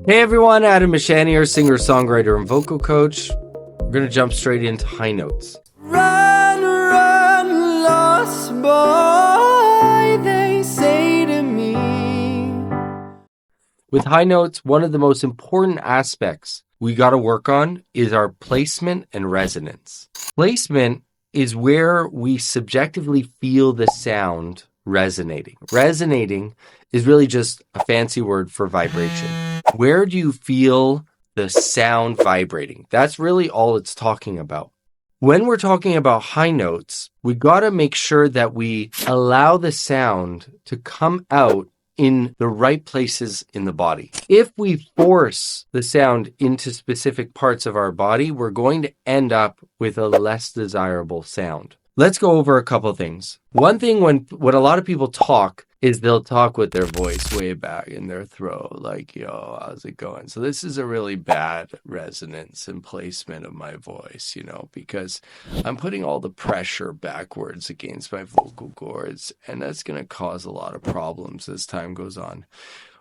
Hey everyone, Adam Mishan here, singer, songwriter, and vocal coach. We're going to jump straight into high notes. Run, run, lost boy, they say to me. With high notes, one of the most important aspects we got to work on is our placement and resonance. Placement is where we subjectively feel the sound resonating. Resonating is really just a fancy word for vibration. Where do you feel the sound vibrating? That's really all it's talking about. When we're talking about high notes, we got to make sure that we allow the sound to come out in the right places in the body. If we force the sound into specific parts of our body, we're going to end up with a less desirable sound. Let's go over a couple of things. One thing when a lot of people talk is they'll talk with their voice way back in their throat, like, yo, how's it going? So this is a really bad resonance and placement of my voice, because I'm putting all the pressure backwards against my vocal cords, and that's going to cause a lot of problems as time goes on.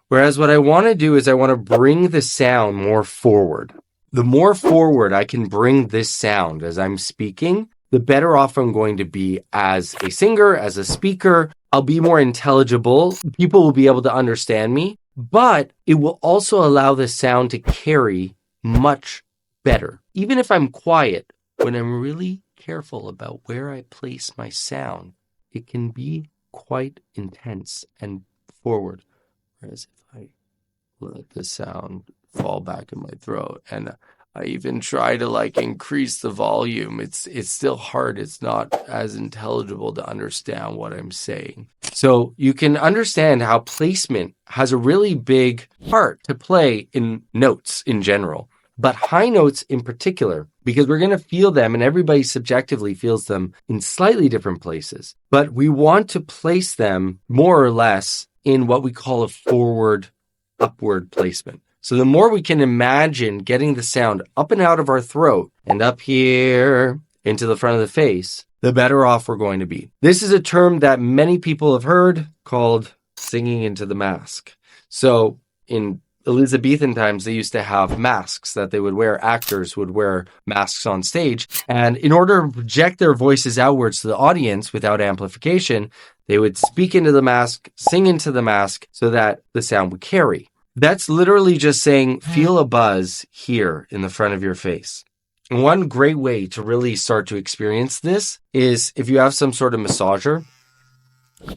Whereas what I want to do is I want to bring the sound more forward. The more forward I can bring this sound as I'm speaking, the better off I'm going to be as a singer, as a speaker. I'll be more intelligible. People will be able to understand me, but it will also allow the sound to carry much better. Even if I'm quiet, when I'm really careful about where I place my sound, it can be quite intense and forward. Whereas if I let the sound fall back in my throat and I even try to increase the volume, it's still hard. It's not as intelligible to understand what I'm saying. So you can understand how placement has a really big part to play in notes in general, but high notes in particular, because we're going to feel them and everybody subjectively feels them in slightly different places. But we want to place them more or less in what we call a forward upward placement. So the more we can imagine getting the sound up and out of our throat and up here into the front of the face, the better off we're going to be. This is a term that many people have heard called singing into the mask. So in Elizabethan times, they used to have masks that they would wear. Actors would wear masks on stage. And in order to project their voices outwards to the audience without amplification, they would speak into the mask, sing into the mask so that the sound would carry. That's literally just saying, feel a buzz here in the front of your face. And one great way to really start to experience this is if you have some sort of massager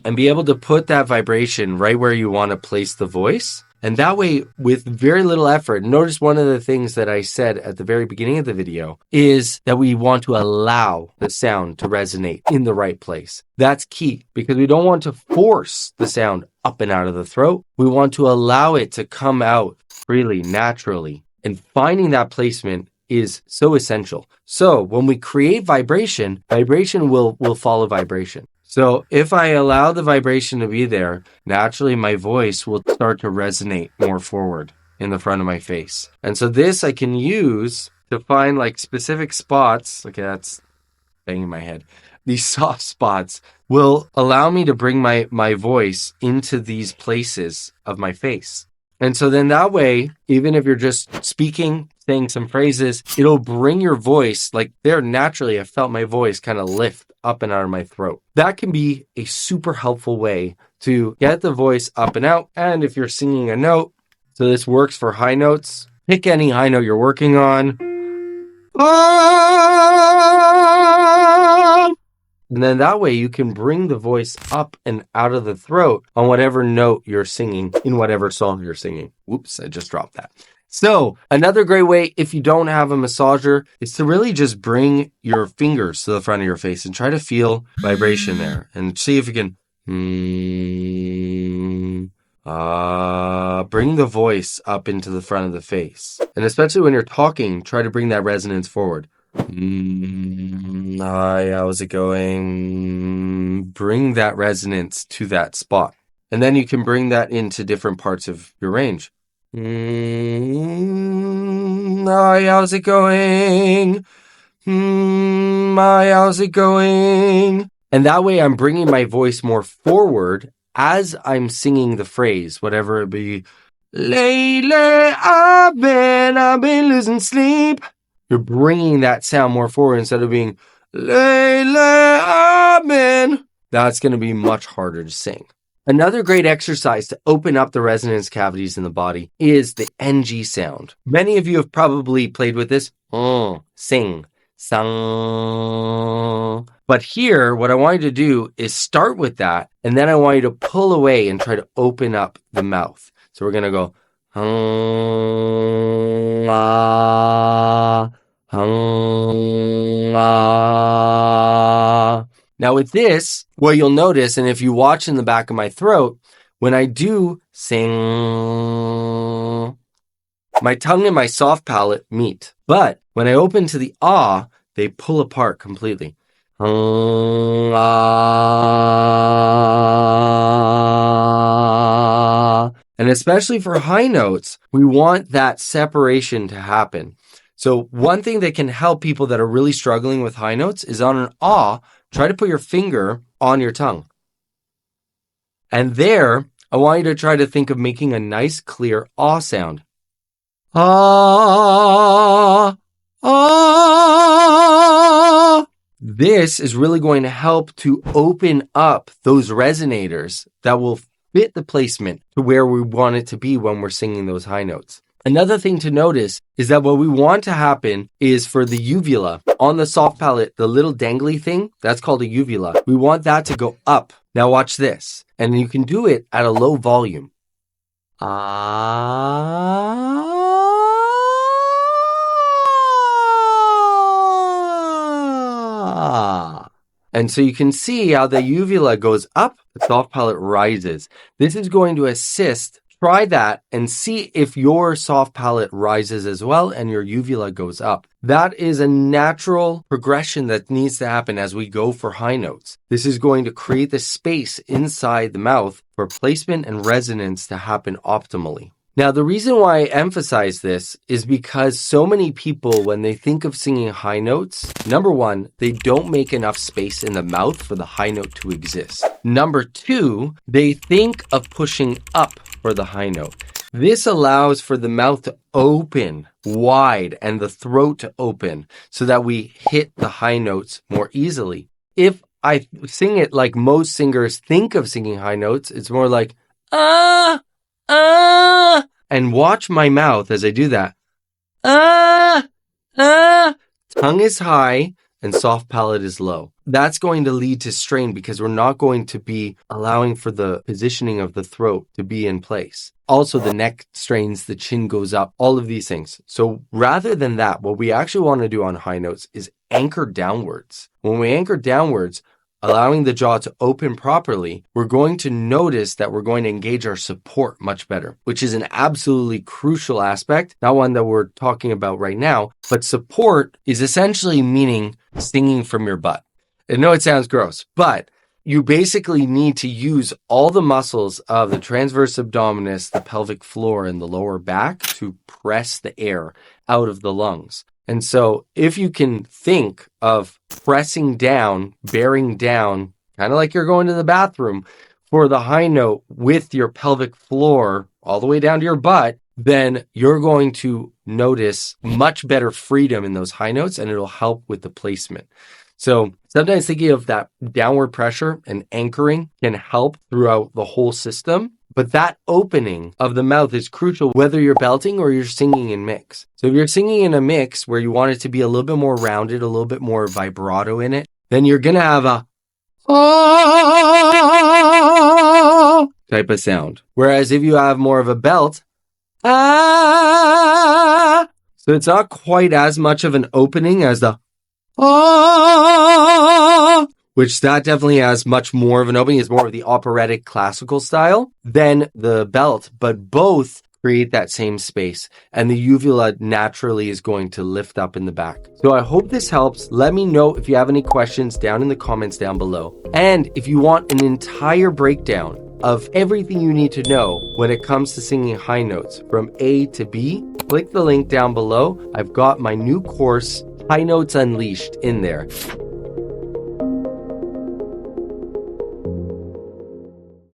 and be able to put that vibration right where you want to place the voice. And that way, with very little effort, notice one of the things that I said at the very beginning of the video is that we want to allow the sound to resonate in the right place. That's key because we don't want to force the sound up and out of the throat. We want to allow it to come out freely, naturally. And finding that placement is so essential. So when we create vibration, vibration will follow vibration. So if I allow the vibration to be there, naturally my voice will start to resonate more forward in the front of my face. And so this I can use to find specific spots. Okay, that's banging my head. These soft spots will allow me to bring my voice into these places of my face. And so then that way, even if you're just speaking, saying some phrases, it'll bring your voice there naturally. I felt my voice kind of lift up and out of my throat. That can be a super helpful way to get the voice up and out. And if you're singing a note, so this works for high notes, pick any high note you're working on. And then that way you can bring the voice up and out of the throat on whatever note you're singing in whatever song you're singing. Whoops, I just dropped that. So another great way, if you don't have a massager, is to really just bring your fingers to the front of your face and try to feel vibration there and see if you can bring the voice up into the front of the face. And especially when you're talking, try to bring that resonance forward. Hi, how's it going? Bring that resonance to that spot. And then you can bring that into different parts of your range. Hi, how's it going? Hi, how's it going? And that way I'm bringing my voice more forward as I'm singing the phrase, whatever it be. Lately, I've been losing sleep. You're bringing that sound more forward instead of being, lately, I've been. That's going to be much harder to sing. Another great exercise to open up the resonance cavities in the body is the NG sound. Many of you have probably played with this. Sing, sang. But here, what I want you to do is start with that, and then I want you to pull away and try to open up the mouth. So we're going to go, Now with this, what you'll notice, and if you watch in the back of my throat, when I do sing, my tongue and my soft palate meet. But when I open to the ah, they pull apart completely. And especially for high notes, we want that separation to happen. So one thing that can help people that are really struggling with high notes is on an ah, try to put your finger on your tongue. And there, I want you to try to think of making a nice, clear ah sound. Ah, ah. This is really going to help to open up those resonators that will fit the placement to where we want it to be when we're singing those high notes. Another thing to notice is that what we want to happen is for the uvula on the soft palate, the little dangly thing, that's called a uvula. We want that to go up. Now watch this. And you can do it at a low volume. Ah. And so you can see how the uvula goes up, the soft palate rises. This is going to assist. Try that and see if your soft palate rises as well and your uvula goes up. That is a natural progression that needs to happen as we go for high notes. This is going to create the space inside the mouth for placement and resonance to happen optimally. Now, the reason why I emphasize this is because so many people, when they think of singing high notes, number one, they don't make enough space in the mouth for the high note to exist. Number two, they think of pushing up for the high note. This allows for the mouth to open wide and the throat to open so that we hit the high notes more easily. If I sing it like most singers think of singing high notes, it's more like, and watch my mouth as I do that. Tongue is high and soft palate is low. That's going to lead to strain because we're not going to be allowing for the positioning of the throat to be in place. Also, the neck strains, the chin goes up, all of these things. So rather than that, what we actually want to do on high notes is anchor downwards. When we anchor downwards, allowing the jaw to open properly, we're going to notice that we're going to engage our support much better, which is an absolutely crucial aspect, not one that we're talking about right now, but support is essentially meaning singing from your butt. I know it sounds gross, but you basically need to use all the muscles of the transverse abdominis, the pelvic floor, and the lower back to press the air out of the lungs. And so if you can think of pressing down, bearing down, kind of like you're going to the bathroom for the high note with your pelvic floor all the way down to your butt, then you're going to notice much better freedom in those high notes and it'll help with the placement. So sometimes thinking of that downward pressure and anchoring can help throughout the whole system. But that opening of the mouth is crucial whether you're belting or you're singing in mix. So if you're singing in a mix where you want it to be a little bit more rounded, a little bit more vibrato in it, then you're going to have a type of sound. Whereas if you have more of a belt, so it's not quite as much of an opening as the which that definitely has much more of an opening. It's more of the operatic classical style than the belt, but both create that same space and the uvula naturally is going to lift up in the back. So I hope this helps. Let me know if you have any questions down in the comments down below. And if you want an entire breakdown of everything you need to know when it comes to singing high notes from A to B, click the link down below. I've got my new course, High Notes Unleashed, in there.